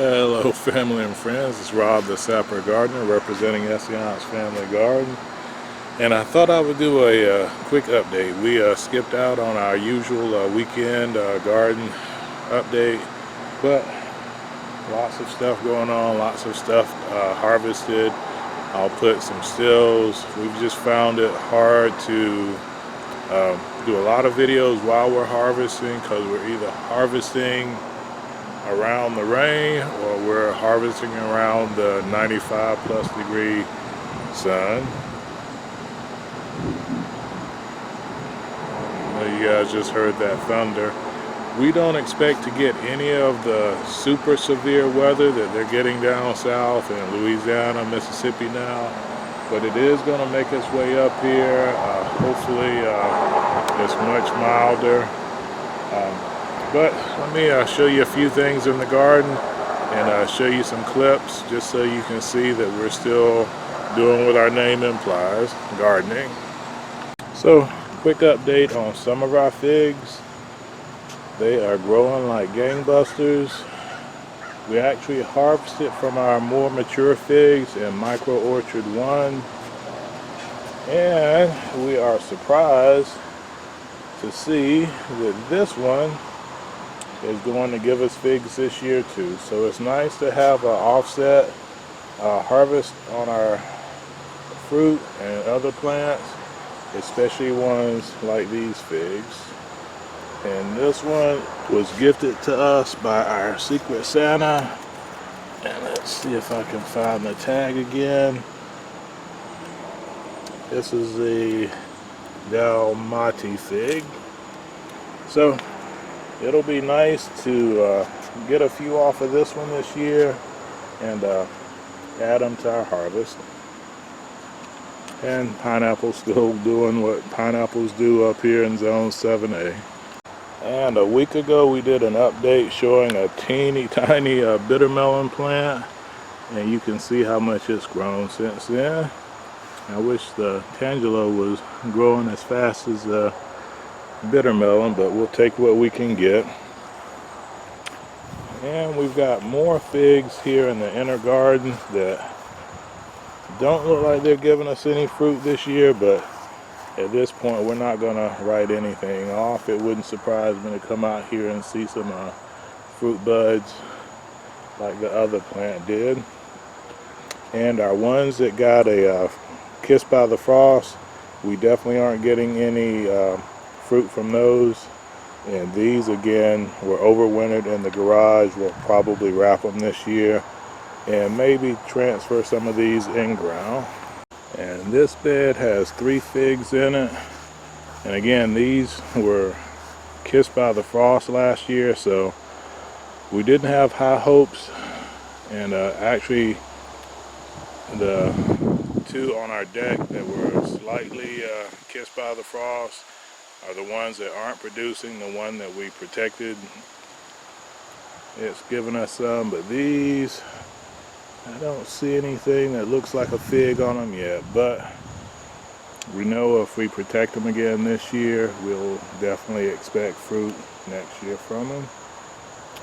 Hello family and friends, it's Rob the Sapper Gardener representing Essayons Family Garden, and I thought I would do a quick update. We skipped out on our usual weekend garden update, but lots of stuff going on, lots of stuff harvested. I'll put some stills. We've just found it hard to do a lot of videos while we're harvesting because we're either harvesting around the rain or we're harvesting around the 95+ degree sun. You guys just heard that thunder. We don't expect to get any of the super severe weather that they're getting down south in Louisiana, Mississippi now, but it is going to make its way up here. Hopefully it's much milder. But let me show you a few things in the garden and show you some clips just so you can see that we're still doing what our name implies, gardening. So, quick update on some of our figs. They are growing like gangbusters. We actually harvested from our more mature figs in Micro Orchard 1. And we are surprised to see that this one is going to give us figs this year too. So it's nice to have an offset harvest on our fruit and other plants, especially ones like these figs. And this one was gifted to us by our Secret Santa. And let's see if I can find the tag again. This is the Dalmati fig. So it'll be nice to get a few off of this one this year and add them to our harvest. And pineapple's still doing what pineapples do up here in Zone 7A. And a week ago we did an update showing a teeny tiny bitter melon plant, and you can see how much it's grown since then. I wish the Tangelo was growing as fast as the bitter melon, but we'll take what we can get. And we've got more figs here in the inner garden that don't look like they're giving us any fruit this year, but at this point we're not going to write anything off. It wouldn't surprise me to come out here and see some fruit buds like the other plant did. And our ones that got a kiss by the frost, we definitely aren't getting any fruit from those. And these again were overwintered in the garage. We'll probably wrap them this year and maybe transfer some of these in ground. And this bed has 3 figs in it, and again these were kissed by the frost last year, so we didn't have high hopes. And actually the 2 on our deck that were slightly kissed by the frost are the ones that aren't producing. The one that we protected, it's given us some, but these, I don't see anything that looks like a fig on them yet. But we know if we protect them again this year, we'll definitely expect fruit next year from them.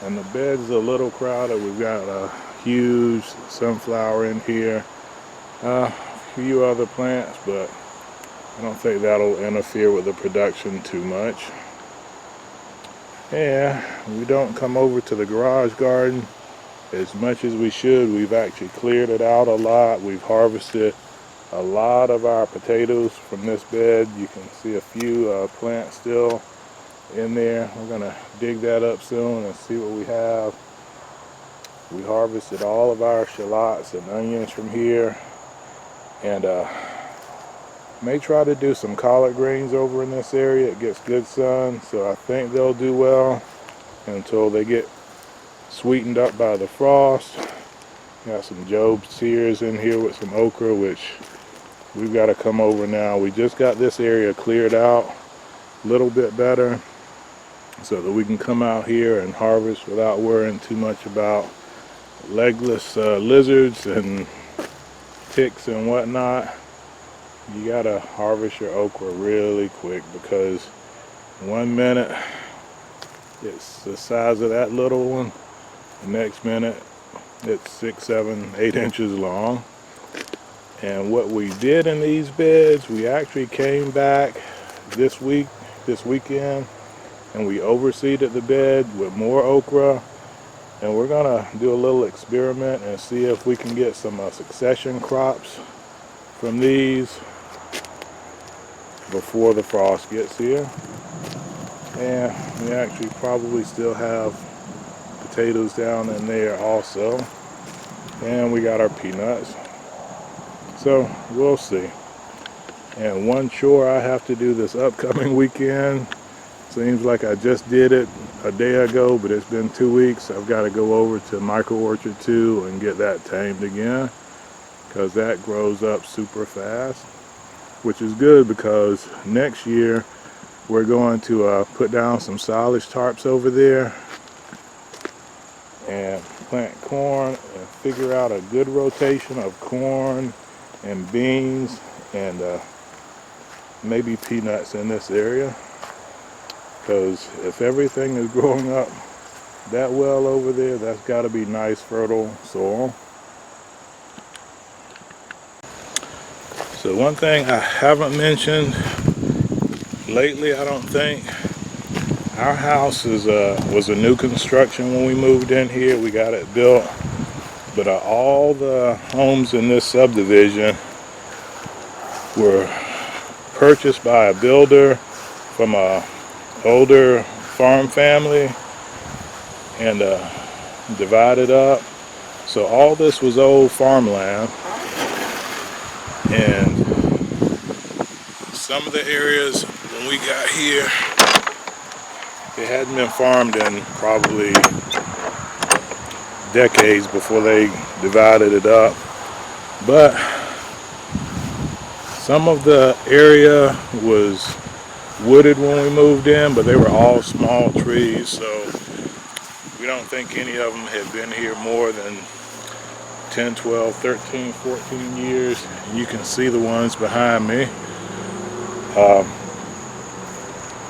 And the bed's a little crowded. We've got a huge sunflower in here, a few other plants, but I don't think that'll interfere with the production too much. Yeah, we don't come over to the garage garden as much as we should. We've actually cleared it out a lot. We've harvested a lot of our potatoes from this bed. You can see a few plants still in there. We're gonna dig that up soon and see what we have. We harvested all of our shallots and onions from here, and may try to do some collard greens over in this area. It gets good sun, so I think they'll do well until they get sweetened up by the frost. Got some Job's tears in here with some okra, which we've got to come over now. We just got this area cleared out a little bit better so that we can come out here and harvest without worrying too much about legless lizards and ticks and whatnot. You gotta harvest your okra really quick, because 1 minute it's the size of that little one, the next minute It's 6, 7, 8 inches long. And what we did in these beds, we actually came back this weekend, and we overseeded the bed with more okra. And we're gonna do a little experiment and see if we can get some succession crops from these before the frost gets here. And we actually probably still have potatoes down in there also. And we got our peanuts. So we'll see. And one chore I have to do this upcoming weekend, seems like I just did it a day ago, but it's been 2 weeks. I've got to go over to Micro Orchard 2 and get that tamed again, because that grows up super fast, which is good because next year we're going to put down some silage tarps over there and plant corn and figure out a good rotation of corn and beans and maybe peanuts in this area, because if everything is growing up that well over there, that's got to be nice fertile soil. So one thing I haven't mentioned lately, I don't think, our house was a new construction when we moved in here. We got it built, but all the homes in this subdivision were purchased by a builder from a older farm family and divided up. So all this was old farmland, and some of the areas when we got here, it hadn't been farmed in probably decades before they divided it up. But some of the area was wooded when we moved in, but they were all small trees, so we don't think any of them had been here more than 10, 12, 13, 14 years. You can see the ones behind me.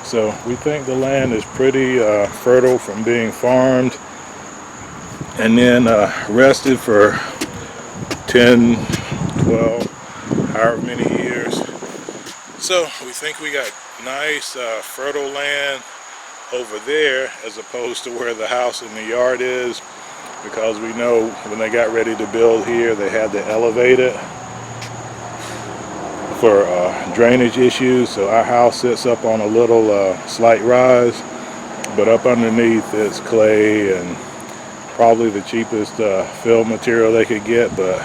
So we think the land is pretty fertile from being farmed and then rested for 10, 12, however many years. So we think we got nice fertile land over there as opposed to where the house and the yard is, because we know when they got ready to build here, they had to elevate it for drainage issues. So our house sits up on a little slight rise, but up underneath it's clay and probably the cheapest fill material they could get. But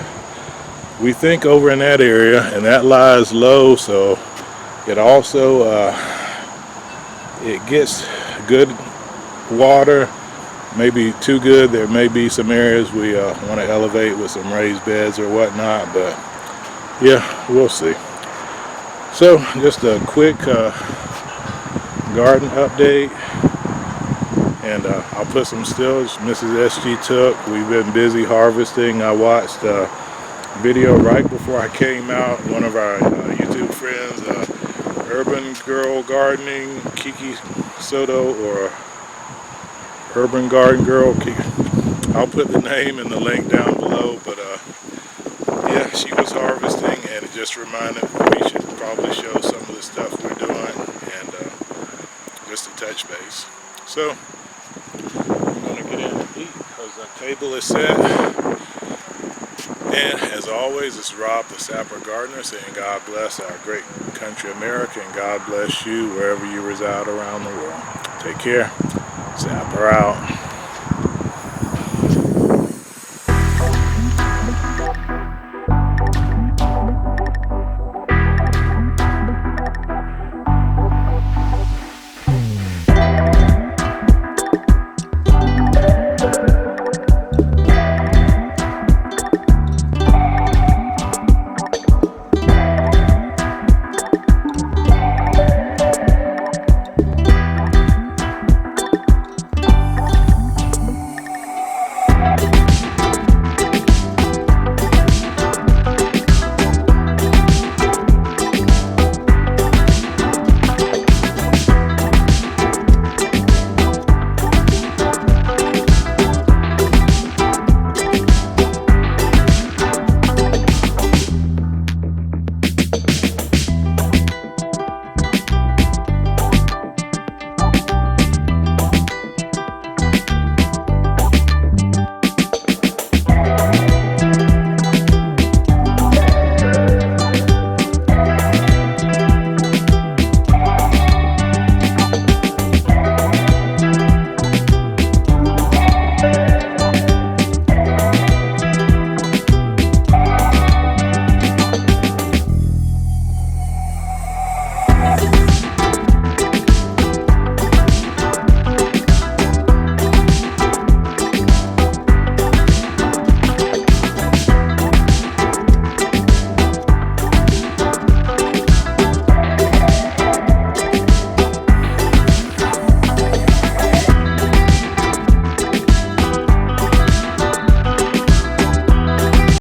we think over in that area, and that lies low, so it also it gets good water, maybe too good. There may be some areas we want to elevate with some raised beds or whatnot, but yeah, we'll see. So just a quick garden update, and I'll put some stills Mrs. SG took. We've been busy harvesting. I watched a video right before I came out. One of our YouTube friends, Urban Girl Gardening, Kiki Soto, or Urban Garden Girl. I'll put the name and the link down below, but yeah, she was harvesting, and it just reminded me we should probably show some of the stuff we're doing, and just a touch base. So I'm going to get in and eat because the table is set. And as always, it's Rob the Sapper Gardener saying God bless our great country America, and God bless you wherever you reside around the world. Take care. Sapper out.